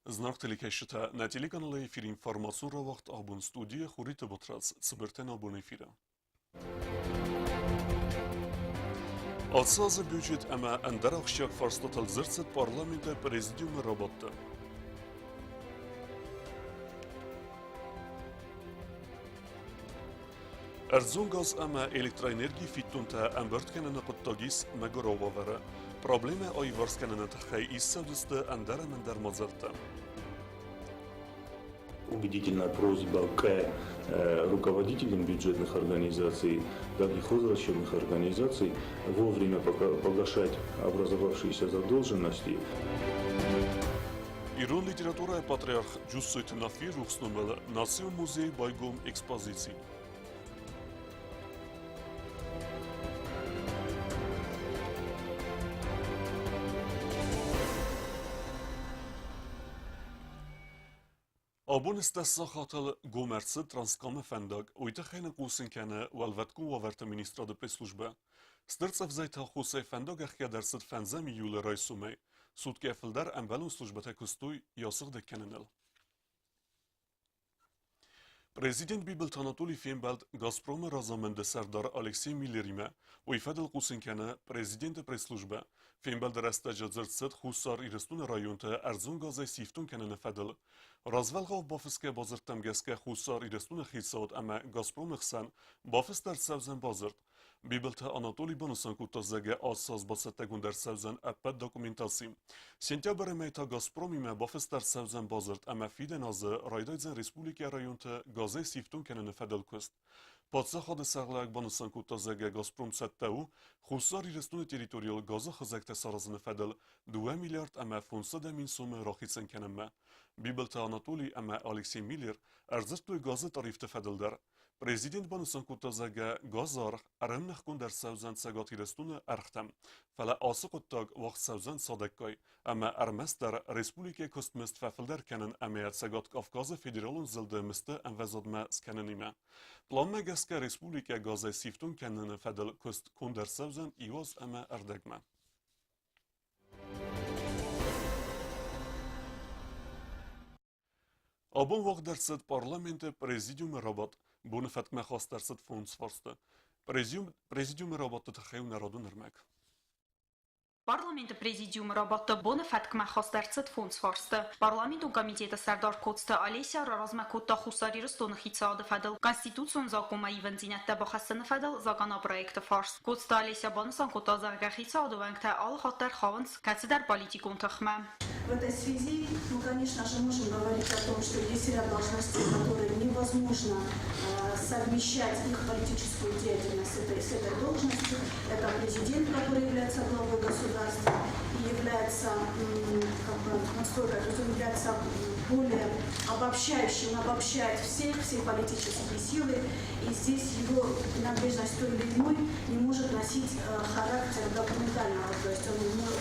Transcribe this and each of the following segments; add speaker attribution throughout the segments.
Speaker 1: Знак телекешта на телеканале эфир информацион вақт абун студия хурита ботрас цибертен абун эфира. Алсазы бюджет ama андарахшак фарстатал зырцет парламента президиумы работы. Эрзунгаз ama электроэнергии фиттунта амберткенена куттагис магоровавара. Проблема айварскенена тахай иссадысты андара мандар мазарта.
Speaker 2: Убедительная просьба к руководителям бюджетных организаций, так и хозрасчетных организаций вовремя погашать образовавшиеся задолженности.
Speaker 1: Иран литература патриарх Джуссойт Нафи рухснумела Насион музей байгом экспозиции. Abun istessa xatal gomerci transkame fendag uitachene qusinkene walvetku waverte ministra de presslujbe. Stırtsa vzayta xusay fendag axya dersit fenzem yule raysume. Sudke efildar envelun slujbete kustuy yasıg dekkenenel. Prezident Bibelt Anatoliy Fembeld Gazprom razamende Serdar Alexey Millerime و ifadel qusinkene prezident presslujbe. Fembeld restaja zırtsit xusar iristun rayonte erzun gazay siftun kenene fedel. Razvelgav bafiske bazırttemgeske xusar iristun xisad ama Gazprom xsan bafis der sevzen bazırt. Bibelta Anatoliy Banusan kutazege asaz basette gunder sevzen epet dokumentasim. Sentyaber emeyta Gazprom ime bafis der sevzen bazırt ama fiden azı raydayzen Respublika rayonte gazay siftun kenene fedel kust. Պատսախադը սաղլակ բանուսան կուտազեգե Գազպրոմ սետտեու, խուսար իրստունը տերիտորիալ գազը խզակտե սարազնը ֆեդել 2 միլիարդ əmə fonsa dəmin somu raxitsən kənəmmə. Bibelta Anatoliy əmə Alexey Miller ərzirtluy gazı tarifte fedildər. Prezident banusan kutazege gazar aramnıx kunder sevzen segat irestunu erxtem. Fele ası kuttag vaxt sevzen sadekkay. Ama ermester Respublike kustmist fefilder kenen emeyet segat Kafkazı federalun zilde miste envezadme skenenime. Planme geske Respublike gazay siftun kenene fedel kust kunder sevzen ivaz eme erdegme. Abun vaxt derset parlamente prezidium rabat bunu fetme khas derset fonds varstı. Prezidium rabatı tıxeyu narodun ermek.
Speaker 3: Parlamenti prezidiumi rabatda buni fatma xostarsit fonds forsti. Parlamentul komiteti Sardar Koçta Alesya razmakotda xusari ristoni xitsadı fadil. Konstitutsiyon zakoma ivenzinette baxasını fadil zakana proyekti fors. Koçta Alesya banusan kota zarga xitsadı vankta al xattar xavans katsidar politikun tıxma.
Speaker 4: В этой связи мы, конечно же, можем говорить о том, что есть ряд должностей, которые невозможно совмещать их политическую деятельность с этой должностью. Это президент, который является главой государства и является, он является более обобщающим, обобщает все политические силы, и здесь его принадлежность той или иной не может носить характер документального, то есть он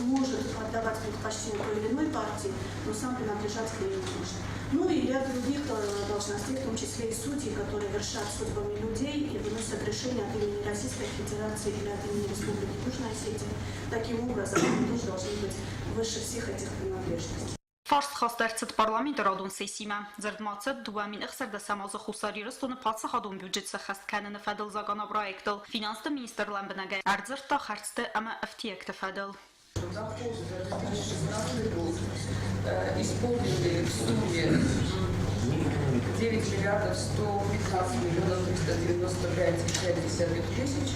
Speaker 4: может отдавать предпочтение той или иной партии, но сам принадлежать к ней не может. Ну и ряд других должностей, в том числе и судьи, которые вершат судьбами людей и выносят решения от имени Российской Федерации или от имени Республики Южная Осетия. Таким образом, они тоже должны быть выше всех этих принадлежностей.
Speaker 3: Fars xastarsit parlamenti radun sesime. Zerdmatset duamin ixsarda samazı xusari ristonu patsa xadun büdjetsi xast kanını fadil zagana proyektil. Finansda ministerlan binage erzirta xartsti ama iftiyekti fadil.
Speaker 5: Доходы за 2016 год исполнили в сумме 9 миллиардов 115 миллионов 395,5 тысяч.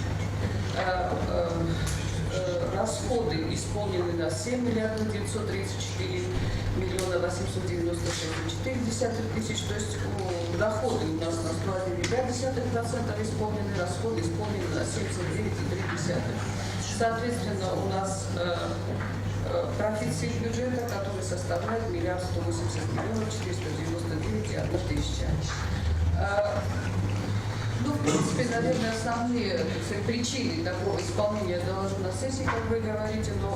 Speaker 5: Расходы исполнены на 7 миллиардов 934 миллиона 896,4 тысяч. То есть доходы у нас на 101,5% исполнены, расходы исполнены на 79,3%. Соответственно, у нас профицит бюджета, который составляет 1 180 499,1 тысяча. Ну, в принципе, наверное, основные причины такого исполнения доложу на сессии, как вы говорите, но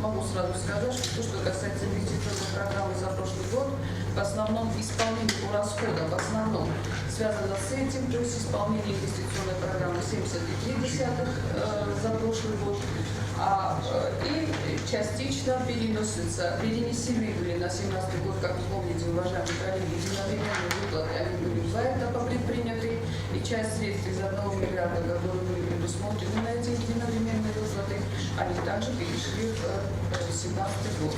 Speaker 5: могу сразу сказать, что то, что касается инвестиционной программы за прошлый год, в основном исполнение по расходам, в основном связано с этим, то есть исполнение инвестиционной программы 70,3 за прошлый год. И частично перенесены были на 2017 год, как вы помните, уважаемые коллеги, единовременные выплаты, они были в 2 этапа предприняты, и часть средств из 1 миллиарда, которые были предусмотрены на эти единовременные выплаты, они также перешли в 2017 год.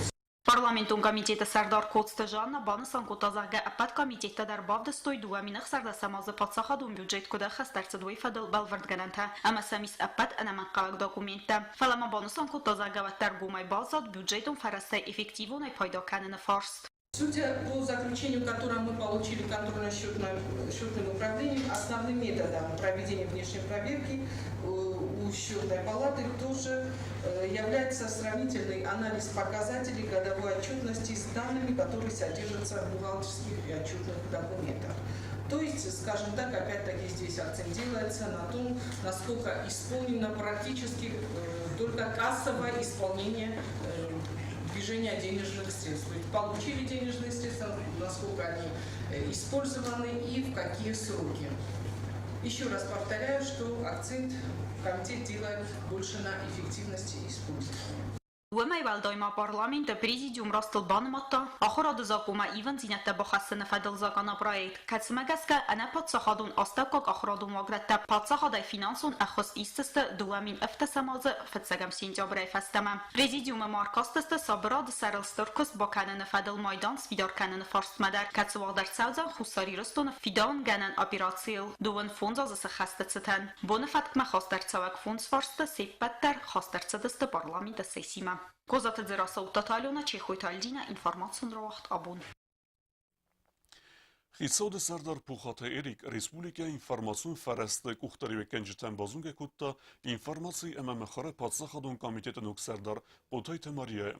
Speaker 3: Parlamentul Komiteti Serdar-Koçda Жанна Банасан Кутазага Апат Комитета Дарбавда Стойду Аминах Сардасамазы Патсахадун бюджет Куда Хастарцадуи Фадал Балвардгананта Амасамис Апат Анамакалак документа Фалама Банасан Кутазага Ваттаргумай Базад бюджетом Фарастай эффективной Пайдаканена Фарст.
Speaker 6: Судя по заключению, которое мы получили контрольно-счетным управлением, основным методом проведения внешней проверки у счетной палаты тоже является сравнительный анализ показателей годовой отчетности с данными, которые содержатся в бухгалтерских и отчетных документах. То есть, скажем так, опять-таки здесь акцент делается на том, насколько исполнено практически только кассовое исполнение движения денежных средств. То есть получили денежные средства, насколько они использованы и в какие сроки. Еще раз повторяю, что акцент комитет делает больше на эффективности использования.
Speaker 3: وما يبالدايما بارلمانت بريزيديوم راستل بانماتا آخر دزاكوما إيفن زينت بخصن فدل زاكانا برايت كتسمجسك أنا باتسخادون أستاكوك أخرادون واغرتا باتسخاداي فينانسون أخص إستست دوامين افتساماز فتسجم سينجا براي فستما بريزيديوم ماركاستست صبراد سرلستركس باكانن فدل مايدان سفيدار كانن فارست مدر كتسواغدر ساوزا خساري رستون فيدان جنن أبيراتسيل دوون فونز از سخستتستن بونفتك ما خاستر تساوك فونز فارست سيبتر خاستر تسدست بارلمانت سيسيما Козата дзераса утаталиона чехойтальдина информацион ровахт абун.
Speaker 1: Хисод Сардар Пухата Эрик Республика информацион фарасты кухтари векенжитен базунге кутта информации эмэмэхаре падсахадун комитета нук Сардар Котайта Мария.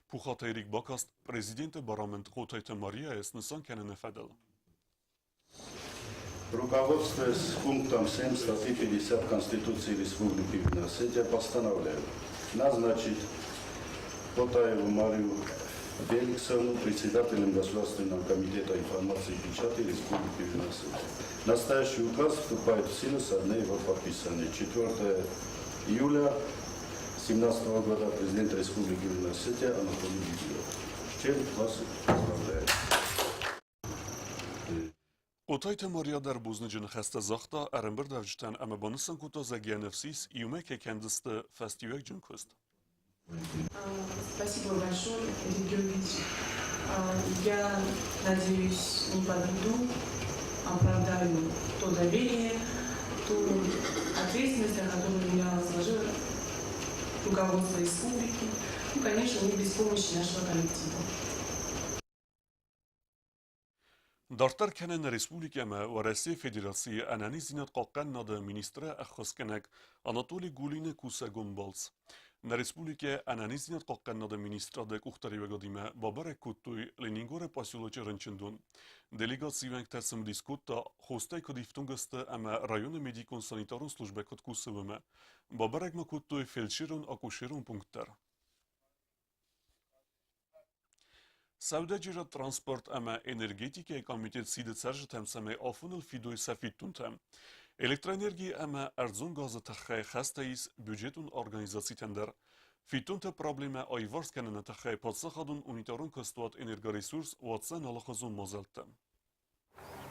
Speaker 1: Пухата Эрик Бакаст президента Барамент Котайта Мария эснесан кенен федел.
Speaker 7: Руководствуясь пунктом 7 статьи 50 Конституции Республики Виносетия, постановляю назначить Котаеву Марию Феликсовну председателем Государственного комитета информации и печати Республики Виносетия. Настоящий указ вступает в силу со дня его подписания. 4 июля 2017 года президент Республики Виносетия Анатолий Бизилов. С чем вас поздравляю.
Speaker 1: Котайта Мария дар бузнеджен хаста захта арэмбер давжтан амабанысан кута загия нефсис иумеке кендисты фестивек джункуст.
Speaker 8: Спасибо большое, Игорь Георгиевич. Я надеюсь, не подведу, оправдаю то доверие, ту ответственность, которую меня возложило руководство республики, ну, конечно, не без помощи нашего коллектива.
Speaker 1: Дартар кенен республикама و رئیس فدراسی انانی زینت قاقن ناده مینیستر اخواسکنک آناتولی گولین کوسا گنبالز. Na Республике Ананизинят Кокканнада министрада Кухтарева Гадима Бабаре Куттуй Ленингоре Пасюлочи Ренчендун. Делегациянг тесим дискутта хостай кодифтунгасты ама районы медикон санитарун службе код кусывыма. Бабарек ма Куттуй фельдшерун акушерун пункттар. Саудачира транспорт ама энергетика комитет сиде царжы темсаме афуныл фидой сафиттунтам. Электроэнергия ама арзун газы тахай хастаис бюджетун организаций тендер. Фитунта проблема айварсканена тахай подсахадун унитарун кастуат энергоресурс ватсан алахазун мазалтам.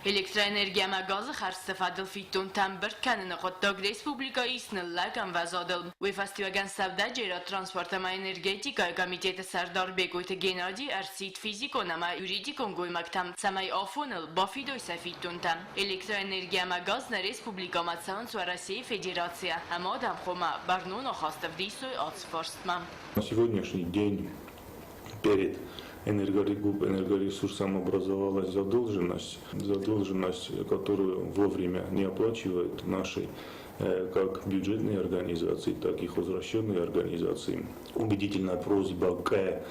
Speaker 9: Elektroenergiya magazı xarstafadil fitun tambir kanını qottog respublika isnillagam vazadil. Ve festivagan savda cera transportama energetika komiteti Sardar Begoyte Genadi arsit fizikonama yuridikon goymaktam samay afunil bafidoy safitun tam. Elektroenergiya magazı respublika matsan su России Федерация. Амадам хома барнуно хаставдисой отсфорстмам.
Speaker 2: На сегодняшний день перед энергоресурсом образовалась задолженность, которую вовремя не оплачивают наши как бюджетные организации, так и хозрасчетные организации. Убедительная просьба к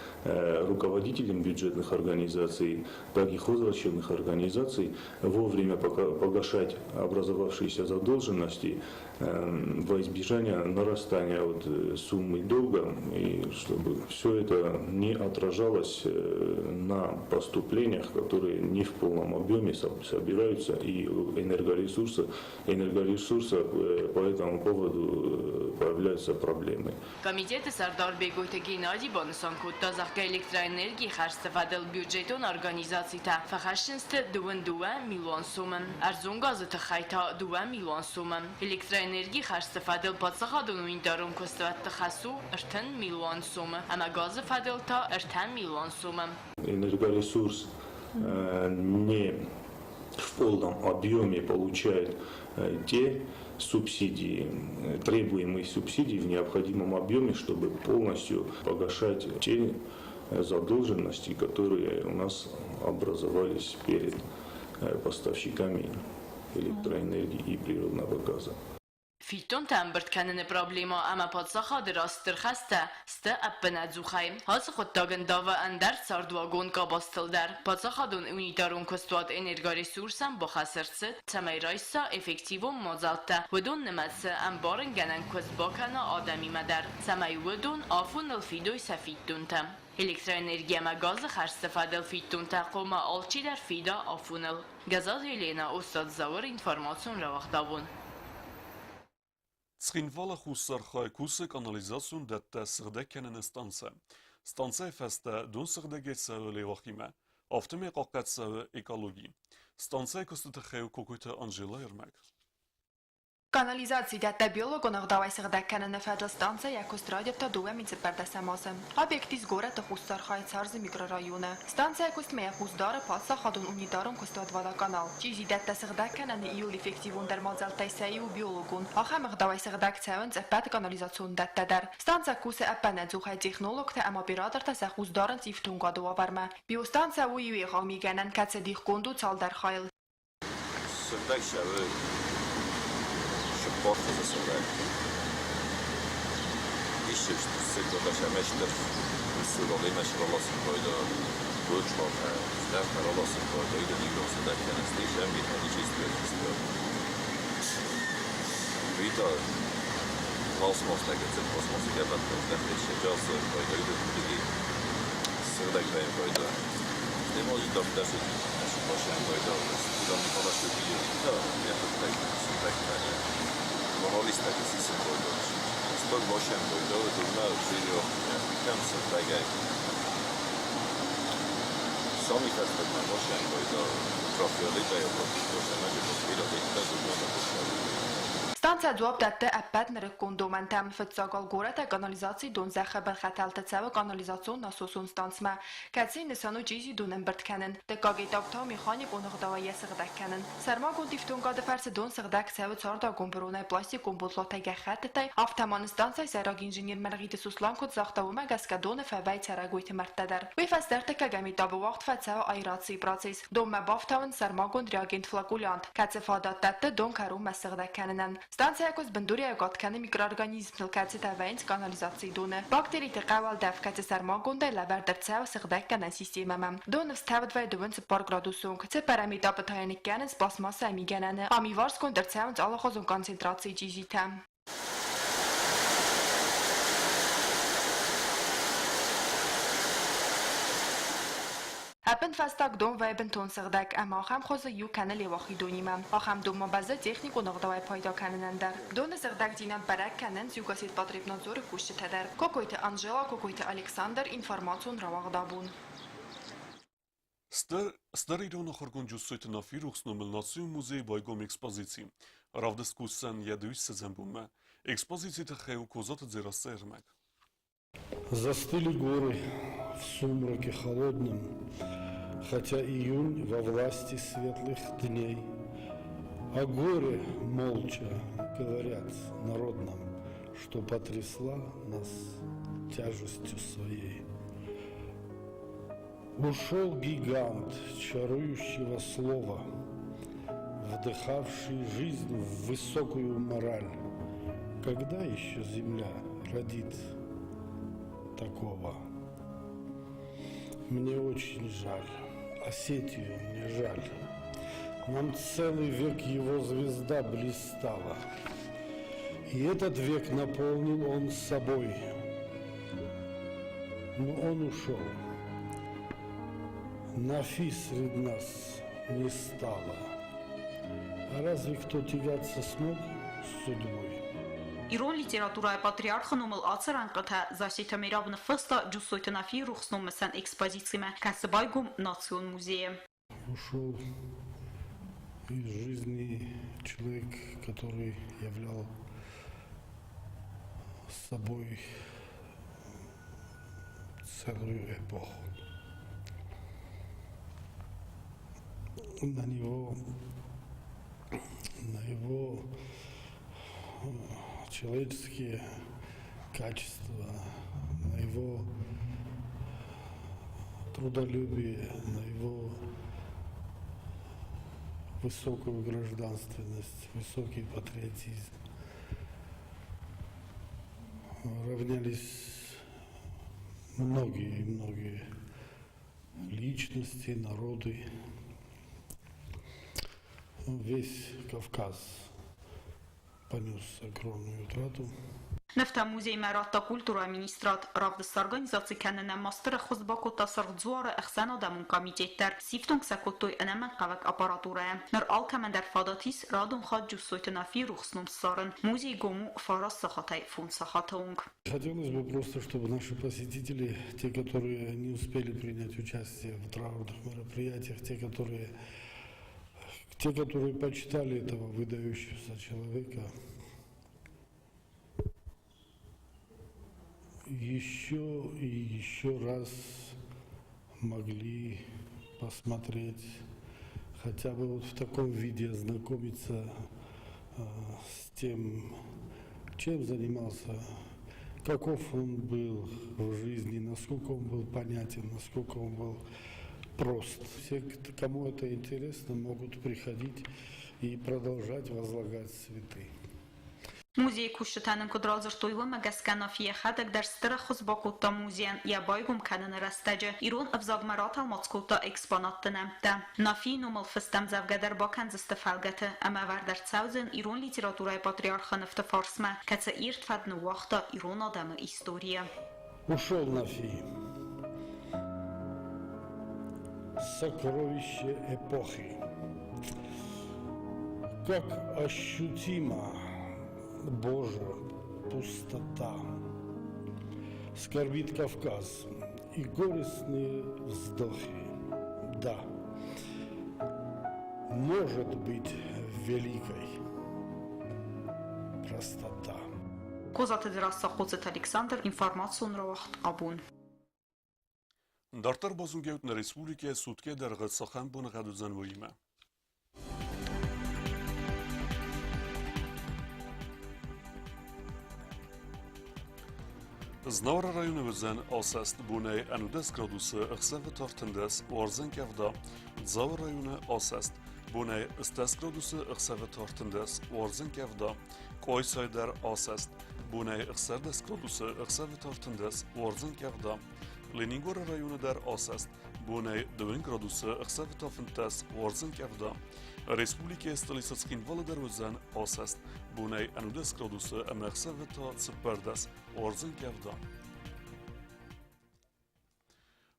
Speaker 2: руководителям бюджетных организаций, так и хозрасчетных организаций вовремя погашать образовавшиеся задолженности во избежание нарастания суммы долга, и чтобы все это не отражалось на поступлениях, которые не в полном объеме собираются, и энергоресурсы по этому поводу появляются проблемы.
Speaker 9: Կոմիտետը Սարդար Բեգույթը Գենադի բոնուսանքուտ տազախկա էլեկտրաէներգի խարստվադել բյուջետոն օրգանիզացիთა ֆախաշինստը դունդուա միլիոն սումը արզուն գազը թխայթա դուա միլիոն սումը էլեկտրաէներգի խարստվադել բացախադուն ու ինտարում կոստվատ տխասու ըրթն միլիոն սումը ամա գազը ֆադել թա ըրթան միլիոն սումը
Speaker 2: Энергоресурс не в полном объеме получает те субсидии, требуемые субсидии в необходимом объеме, чтобы полностью погашать те задолженности, которые у нас образовались перед поставщиками электроэнергии и природного газа.
Speaker 9: Ֆիտոն տամբրտքանն պրոբլեմա ամա պատսախադր աստր խաստա ստը ապնաձուխայ հաս խոտագն դավը անդար սարդուագոն կաբաստլդար պատսախադուն ունիտարուն կստուատ էներգարեսուրսան բոխասրցը ցամայրայսա էֆեկտիվում մոզալտա վդուն նմացը ամբարն գանան կոզբոքանա ադամի մադար ցամայ վդուն աֆուն ըլֆիդոյ սաֆիտունտա Էլեկտրաէներգիա մագազը խարստվադել ֆիտունտա կոմա ալչիդար ֆիդա աֆունել գազալ Ելենա ուստad զավր ինֆորմացիոն ռավախտավուն
Speaker 1: Ցխինվալը խուսար խայքուսը կանալիզացիոն դետտե սղդեքենն ստանցը։ Ստանցը ֆեստը դուն սղդեգեցը լեվախիմը, ավտոմե կակացը էկոլոգի։ Ստանցը կստը խեու կոկույթը Անջելա Երմակ։
Speaker 3: Канализации дата биологу нагдавай сагдаккана нафадл станция якустрадио та дуа муниципалитета Объект из города Хуссар Хайцарзы микрорайона. Станция кустмея Хуздара паца хадун унидарум кустад водоканал. Чизи дата сагдаккана на июль эффективун дармазал тайсаи у биологун. Аха магдавай сагдакцаун запят канализацион дата дар. Станция кусе апана зухай технолог та ама оператор та са Хуздаран цифтунга дуаварма. Биостанция уюи хамиганан каце дихкунду цалдар хайл.
Speaker 10: Porto za sobą. Jeszcze tylko ta szemeszta surowej na środku do Deutschland, na rolosy do innego zadania na styczniu, na dzisiejszy dzień. Wita kosmos tak jak kosmos i debat na dzisiejszy czas do drugi serdek do nie może to też naszym posiadam do studentów na studium. To ja tak Monolosta che si sente oggi. Sto facendo dove tornare a giro penso che sono i fatti che facendo proprio lì e proprio se non c'è possibilità di tornare
Speaker 3: Станция дуаб датта аппад нарекондоман там фцагал гората канализации дон захабар хаталтацава канализацион насосун станцма катси несану жизи донен бертканен декагетавта механик оногдава ясгдакканен сармагон дифтунгада фарс дон сгдак сава царда гомбрунай пластик гомбутлотага хаттай автоман станция сараг инженер маргит сусланкот захтавума гаскадон фавай царагойт мартадар вефастерта кагами даб вақт фацава айраци процесс дон мабафтаван сармагон реагент флагулянт катсефадат датта дон карум масгдакканен Станция кос бандурия готканы микроорганизм катси тавайнс канализации доне. Бактери те кавал дав катси сармагунда лавардерцава сагдаккана системамам. Дон вставдвай дувен се пар градусун катси парамита патайникканен с пластмасса амиганане. Амиварс кондерцаванс алахозун концентрации жизитам. Апен фастак дом вайбен тон сагдак ама хам хоза ю канал явахи донимам. Ахам дом база технику нагдавай пайда кананандар. Дон сагдак динам барак канан зюгасит потребно зор кушчетадар. Кокойте Анжела, кокойте Александр информацион равагдабун.
Speaker 1: Стар Իրանը խորգոնջուսույթ նավիր ուխսնոմելնացի մուզեի բայգոմ էքսպոզիցի։ Равдискуссен ядույս սզեմբումը։ Էքսպոզիցիթը խեու կոզատը ձերասը երմակ։
Speaker 11: Застыли горы в сумраке холодном, хотя июнь во власти светлых дней. А горе молча говорят народным, что потрясла нас тяжестью своей. Ушел гигант чарующего слова, вдыхавший жизнь в высокую мораль. Когда еще земля родит такого? Мне очень жаль, Осетию мне жаль. Нам целый век его звезда блистала. И этот век наполнил он собой. Но он ушел. Нафи среди нас не стало. А разве кто тягаться смог с судьбой?
Speaker 3: Իրոն լիտերատուրայի պատրիարխը նոմլ ացր անկթա защита мирабна феста ջուսոյթը նաֆի ռուխսնում մսան էքսպոզիցիա կասբայգում նացիոն музея.
Speaker 11: Ушел из жизни человек, который являл собой целую эпоху. На его человеческие качества, на его трудолюбие, на его высокую гражданственность, высокий патриотизм равнялись многие личности, народы. Весь Кавказ понес огромную утрату.
Speaker 3: Նվթա մուզեի մերատա կուլտուրա մինիստրատ Ռավդս Սարգանիզացի կանենա մաստերը խոզբակո տասրձուարը էխսան ադամուն կամիտետտար սիվտոնք սակոտոյ ընամեն կավակ ապարատուրա է։ Նր ալքամենդար ֆադաթիս ռադուն խադ ջուսոյթը նավի ռուխսնում սարն մուզեի գոմու ֆարաս սախատայ ֆուն сахатаунг.
Speaker 11: Хотелось бы просто, чтобы наши посетители, те, которые не успели принять участие в траурных мероприятиях, те, которые почитали этого выдающегося человека, еще и еще раз могли посмотреть, хотя бы вот в таком виде ознакомиться с тем, чем занимался, каков он был в жизни, насколько он был понятен, насколько он был прост. Все, кому это интересно, могут приходить и продолжать возлагать цветы.
Speaker 3: Музей кушетанын кудралзыртуйлы магасканафия хадак дарстыра хузбакутта музеян я байгум канын растаджа ирон авзагмарат алмацкутта экспонаттына да нафи номал фыстам завгадар бакан застафалгаты ама вардар цаузен ирон литературай патриарханы в фарсма каца ирт фадны вахта ирон адамы история.
Speaker 11: Ушел Нафи. Сокровище эпохи. Как ощутимо Божья пустота. Скорбит Кавказ и горестные вздохи. Да, может быть великой простота.
Speaker 3: Կոզատը դրաստախոցդ Ալեքսանդր ինֆորմացիոն ռավախտ աբուն։
Speaker 1: Դարտար բազունգեուտն ռեսպուլիկե սուտկե դերղët սախան բուն ғադուզան վույմը։ Znavra rayonumuzdan asast bunay anudas gradusu ıxsavi tartindas warzen kavda. Zavr rayonu asast bunay istas gradusu ıxsavi tartindas warzen kavda. Qoysaydar asast bunay ıxsardas gradusu ıxsavi tartindas warzen kavda. Leningora rayonu dar asast bunay 2 gradusu ıxsavi tartindas warzen kavda. Respublika stolisatskin valadar o'zan asast bunay anudas gradusu ıxsavi tartindas warzen kavda.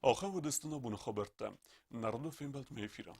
Speaker 1: آخر و دستنا بون خبرتا نردو فیلم بلد میفیرم